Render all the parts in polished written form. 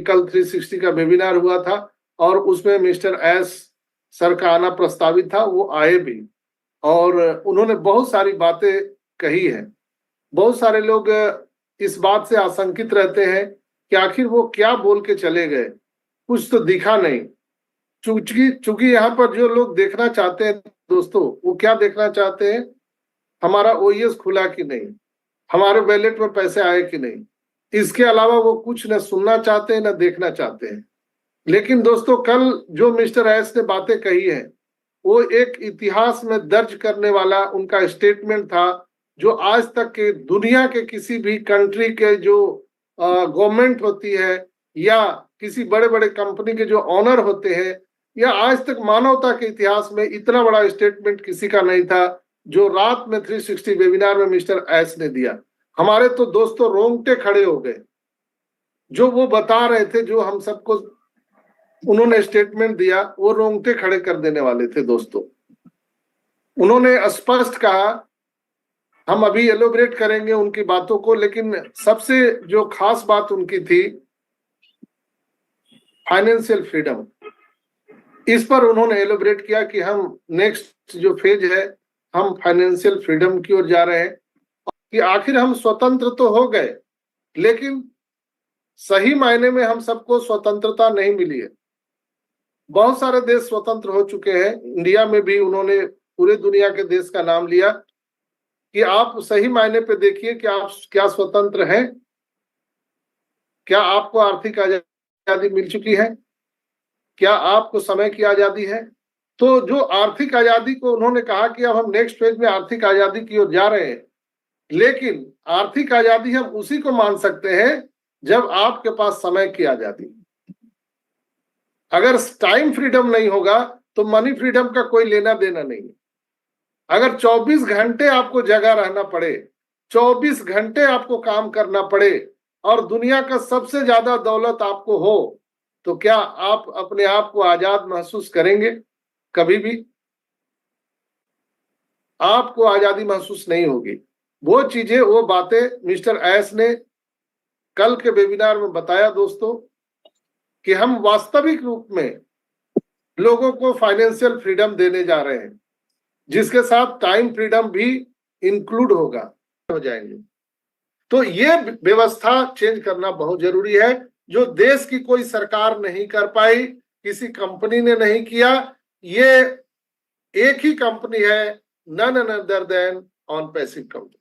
कल 360 का वेबिनार हुआ था और उसमें मिस्टर एस सर का आना प्रस्तावित था, वो आए भी और उन्होंने बहुत सारी बातें कही है। बहुत सारे लोग इस बात से आशंकित रहते हैं कि आखिर वो क्या बोल के चले गए, कुछ तो दिखा नहीं। चूंकि यहाँ पर जो लोग देखना चाहते हैं दोस्तों, वो क्या देखना चाहते हैं, हमारा ओईएस खुला कि नहीं, हमारे वैलेट में पैसे आए कि नहीं, इसके अलावा वो कुछ न सुनना चाहते हैं न देखना चाहते हैं। लेकिन दोस्तों कल जो मिस्टर एस ने बातें कही है वो एक इतिहास में दर्ज करने वाला उनका स्टेटमेंट था, जो आज तक के दुनिया के किसी भी कंट्री के जो गवर्नमेंट होती है या किसी बड़े बड़े कंपनी के जो ऑनर होते हैं या आज तक मानवता के इतिहास में इतना बड़ा स्टेटमेंट किसी का नहीं था जो रात में 360 वेबिनार में मिस्टर एस ने दिया। हमारे तो दोस्तों रोंगटे खड़े हो गए। जो वो बता रहे थे, जो हम सबको उन्होंने स्टेटमेंट दिया, वो रोंगटे खड़े कर देने वाले थे दोस्तों। उन्होंने स्पष्ट कहा, हम अभी एलोबरेट करेंगे उनकी बातों को, लेकिन सबसे जो खास बात उनकी थी फाइनेंशियल फ्रीडम, इस पर उन्होंने एलोबरेट किया कि हम नेक्स्ट जो फेज है हम फाइनेंशियल फ्रीडम की ओर जा रहे हैं, कि आखिर हम स्वतंत्र तो हो गए लेकिन सही मायने में हम सबको स्वतंत्रता नहीं मिली है। बहुत सारे देश स्वतंत्र हो चुके हैं, इंडिया में भी उन्होंने पूरे दुनिया के देश का नाम लिया कि आप सही मायने पे देखिए कि आप क्या स्वतंत्र हैं, क्या आपको आर्थिक आजादी मिल चुकी है, क्या आपको समय की आजादी है। तो जो आर्थिक आजादी को उन्होंने कहा कि अब हम नेक्स्ट फेज में आर्थिक आजादी की ओर जा रहे हैं, लेकिन आर्थिक आजादी हम उसी को मान सकते हैं जब आपके पास समय की आजादी। अगर टाइम फ्रीडम नहीं होगा तो मनी फ्रीडम का कोई लेना देना नहीं है। अगर 24 घंटे आपको जगह रहना पड़े, 24 घंटे आपको काम करना पड़े और दुनिया का सबसे ज्यादा दौलत आपको हो, तो क्या आप अपने आप को आजाद महसूस करेंगे? कभी भी आपको आजादी महसूस नहीं होगी। वो चीजें, वो बातें मिस्टर एस ने कल के वेबिनार में बताया दोस्तों, कि हम वास्तविक रूप में लोगों को फाइनेंशियल फ्रीडम देने जा रहे हैं, जिसके साथ टाइम फ्रीडम भी इंक्लूड हो जाएंगे। तो ये व्यवस्था चेंज करना बहुत जरूरी है, जो देश की कोई सरकार नहीं कर पाई, किसी कंपनी ने नहीं किया। ये एक ही कंपनी है, none other than on passive company.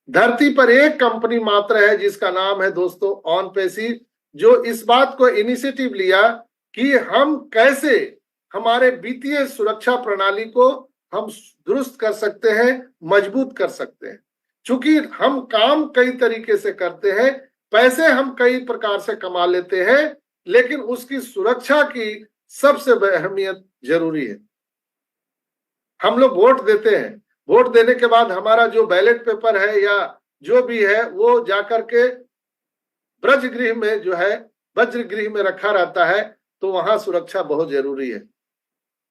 धरती पर एक कंपनी मात्र है जिसका नाम है दोस्तों ऑन पैसिव, जो इस बात को इनिशिएटिव लिया कि हम कैसे हमारे वित्तीय सुरक्षा प्रणाली को हम दुरुस्त कर सकते हैं, मजबूत कर सकते हैं। चूंकि हम काम कई तरीके से करते हैं, पैसे हम कई प्रकार से कमा लेते हैं, लेकिन उसकी सुरक्षा की सबसे अहमियत जरूरी है। हम लोग वोट देते हैं, वोट देने के बाद हमारा जो बैलेट पेपर है या जो भी है वो जाकर के ब्रजगृह में जो है वज्रगृह में रखा रहता है, तो वहां सुरक्षा बहुत जरूरी है।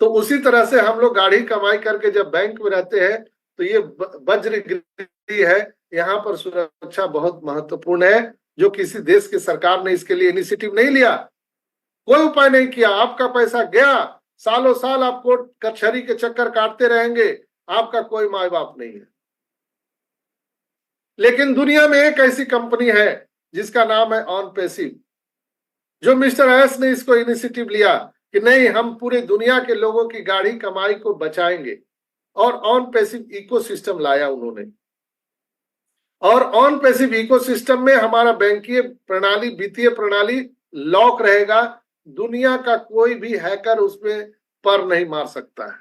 तो उसी तरह से हम लोग गाढ़ी कमाई करके जब बैंक में रहते हैं तो ये वज्रगृह है, यहाँ पर सुरक्षा बहुत महत्वपूर्ण है, जो किसी देश की सरकार ने इसके लिए इनिशिएटिव नहीं लिया, कोई उपाय नहीं किया। आपका पैसा गया, सालों साल आप कोर्ट कचहरी के चक्कर काटते रहेंगे, आपका कोई माँ बाप नहीं है। लेकिन दुनिया में एक ऐसी कंपनी है जिसका नाम है ऑन पैसिव, जो मिस्टर एस ने इसको इनिशिएटिव लिया कि नहीं, हम पूरे दुनिया के लोगों की गाढ़ी कमाई को बचाएंगे, और ऑन पैसिव इकोसिस्टम लाया उन्होंने। और ऑन पैसिव इकोसिस्टम में हमारा बैंकीय प्रणाली, वित्तीय प्रणाली लॉक रहेगा, दुनिया का कोई भी हैकर उसमें पर नहीं मार सकता है,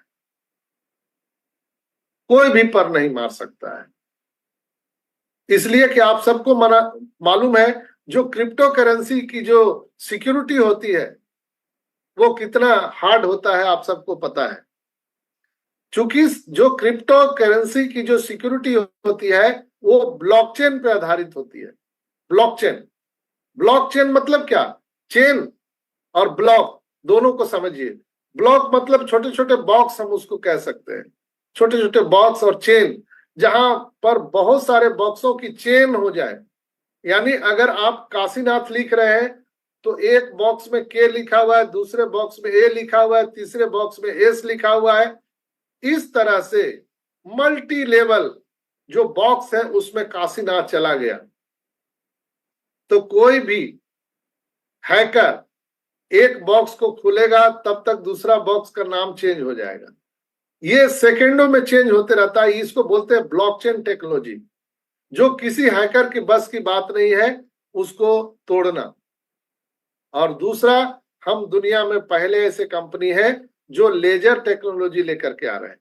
कोई भी पर नहीं मार सकता है। इसलिए कि आप सबको मालूम है जो क्रिप्टो करेंसी की जो सिक्योरिटी होती है वो कितना हार्ड होता है, आप सबको पता है। चूंकि जो क्रिप्टो करेंसी की जो सिक्योरिटी होती है वो ब्लॉकचेन पे आधारित होती है। ब्लॉकचेन, ब्लॉकचेन मतलब क्या? चेन और ब्लॉक दोनों को समझिए। ब्लॉक मतलब छोटे छोटे बॉक्स, हम उसको कह सकते हैं, छोटे छोटे बॉक्स, और चेन जहां पर बहुत सारे बॉक्सों की चेन हो जाए। यानी अगर आप काशीनाथ लिख रहे हैं तो एक बॉक्स में के लिखा हुआ है, दूसरे बॉक्स में ए लिखा हुआ है, तीसरे बॉक्स में एस लिखा हुआ है। इस तरह से मल्टी लेवल जो बॉक्स है उसमें काशीनाथ चला गया। तो कोई भी हैकर एक बॉक्स को खोलेगा तब तक दूसरा बॉक्स का नाम चेंज हो जाएगा। ये सेकंडों में चेंज होते रहता है। इसको बोलते हैं ब्लॉकचेन टेक्नोलॉजी, जो किसी हैकर की बस की बात नहीं है उसको तोड़ना। और दूसरा, हम दुनिया में पहले ऐसे कंपनी है जो लेजर टेक्नोलॉजी लेकर के आ रहे हैं।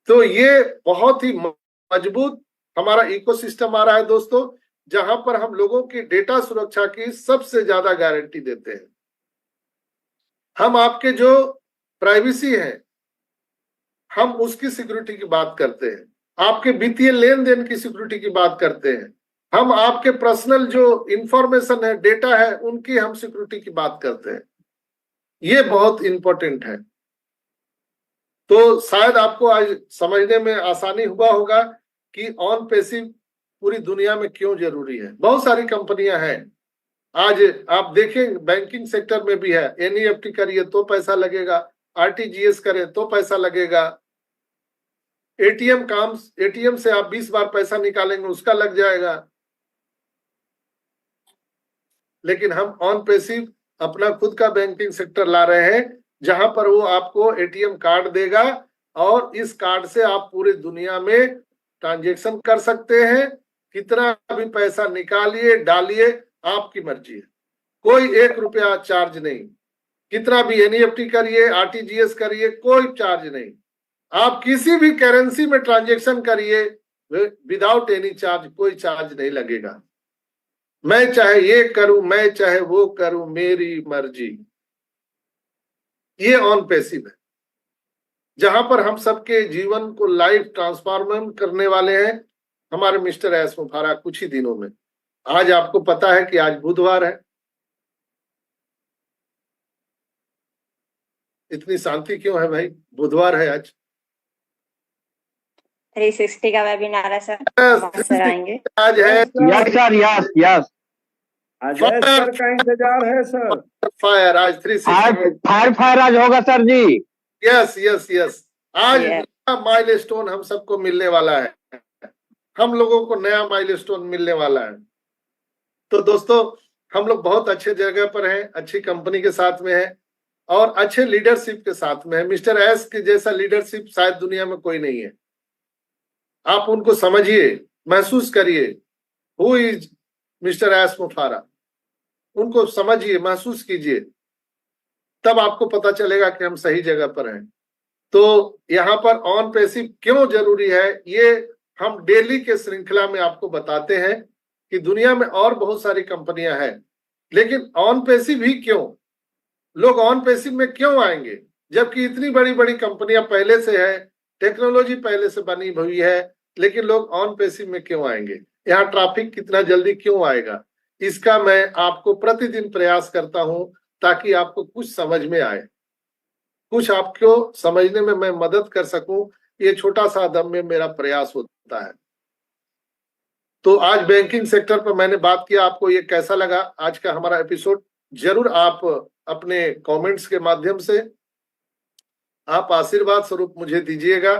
तो ये बहुत ही मजबूत हमारा इकोसिस्टम आ रहा है दोस्तों, जहां पर हम लोगों की डेटा सुरक्षा की सबसे ज्यादा गारंटी देते हैं। हम आपके जो प्राइवेसी है हम उसकी सिक्योरिटी की बात करते हैं, आपके वित्तीय लेन देन की सिक्योरिटी की बात करते हैं, हम आपके पर्सनल जो इंफॉर्मेशन है, डेटा है, उनकी हम सिक्योरिटी की बात करते हैं। ये बहुत इंपॉर्टेंट है। तो शायद आपको आज समझने में आसानी हुआ होगा कि ऑन पैसिव पूरी दुनिया में क्यों जरूरी है। बहुत सारी कंपनियां हैं आज, आप देखें बैंकिंग सेक्टर में भी है। एनईएफटी करिए तो पैसा लगेगा, आरटीजीएस करें तो पैसा लगेगा, एटीएम से आप 20 बार पैसा निकालेंगे उसका लग जाएगा। लेकिन हम ऑन पैसिव अपना खुद का बैंकिंग सेक्टर ला रहे हैं, जहां पर वो आपको एटीएम कार्ड देगा और इस कार्ड से आप पूरी दुनिया में ट्रांजैक्शन कर सकते हैं। कितना भी पैसा निकालिए डालिए, आपकी मर्जी है, कोई 1 रुपया चार्ज नहीं। कितना भी एनईएफटी करिए, आरटीजीएस करिए, कोई चार्ज नहीं। आप किसी भी करेंसी में ट्रांजैक्शन करिए विदाउट एनी चार्ज, कोई चार्ज नहीं लगेगा। मैं चाहे ये करूं, मैं चाहे वो करूं, मेरी मर्जी। ये ऑन पैसिव है, जहां पर हम सबके जीवन को लाइफ ट्रांसफॉर्म करने वाले हैं हमारे मिस्टर एस मुफारा कुछ ही दिनों में। आज आपको पता है कि आज बुधवार है। इतनी शांति क्यों है भाई? बुधवार है आज। 360 का वेबिनार है सर, सर आएंगे आज है। Yes sir, yes yes, sir का इंतजार है सर। फायर आज 360 फायर आज होगा सर जी। यस यस यस, आज नया माइलस्टोन हम सबको मिलने वाला है, हम लोगों को नया माइलस्टोन मिलने वाला है। तो दोस्तों हम लोग बहुत अच्छे जगह पर हैं, अच्छी कंपनी के साथ में है और अच्छे लीडरशिप के साथ में है। मिस्टर एस के जैसा लीडरशिप शायद दुनिया में कोई नहीं है। आप उनको समझिए, महसूस करिए, हु इज मिस्टर एस मुफारा, उनको समझिए, महसूस कीजिए, तब आपको पता चलेगा कि हम सही जगह पर हैं। तो यहाँ पर ऑन पैसिव क्यों जरूरी है, ये हम डेली के श्रृंखला में आपको बताते हैं कि दुनिया में और बहुत सारी कंपनियां हैं, लेकिन ऑन पैसिव ही क्यों, लोग ऑन पैसिव में क्यों आएंगे, जबकि इतनी बड़ी बड़ी कंपनियां पहले से है, टेक्नोलॉजी पहले से बनी हुई है, लेकिन लोग ऑन पैसिव में क्यों आएंगे? यहाँ ट्रैफिक कितना जल्दी क्यों आएगा, इसका मैं आपको प्रतिदिन प्रयास करता हूं ताकि आपको कुछ समझ में आए, कुछ आपको समझने में मैं मदद कर सकूं। ये छोटा सा दम में मेरा प्रयास होता है। तो आज बैंकिंग सेक्टर पर मैंने बात किया, आपको ये कैसा लगा आज का हमारा एपिसोड? जरूर आप अपने कमेंट्स के माध्यम से आप आशीर्वाद स्वरूप मुझे दीजिएगा।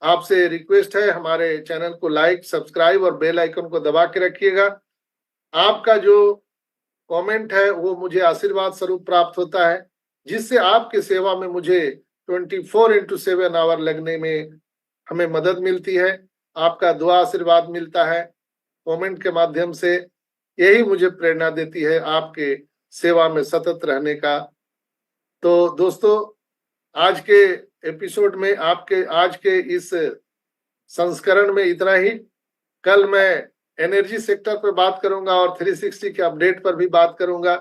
आपसे रिक्वेस्ट है, हमारे चैनल को लाइक, सब्सक्राइब और बेल आइकन को दबा के रखिएगा। आपका जो कमेंट है वो मुझे आशीर्वाद स्वरूप प्राप्त होता है, जिससे आपकी सेवा में मुझे 24/7 आवर लगने में हमें मदद मिलती है। आपका दुआ आशीर्वाद मिलता है कमेंट के माध्यम से, यही मुझे प्रेरणा देती है आपके सेवा में सतत रहने का। तो दोस्तों आज के एपिसोड में, आपके आज के इस संस्करण में इतना ही। कल मैं एनर्जी सेक्टर पर बात करूंगा और 360 के अपडेट पर भी बात करूंगा।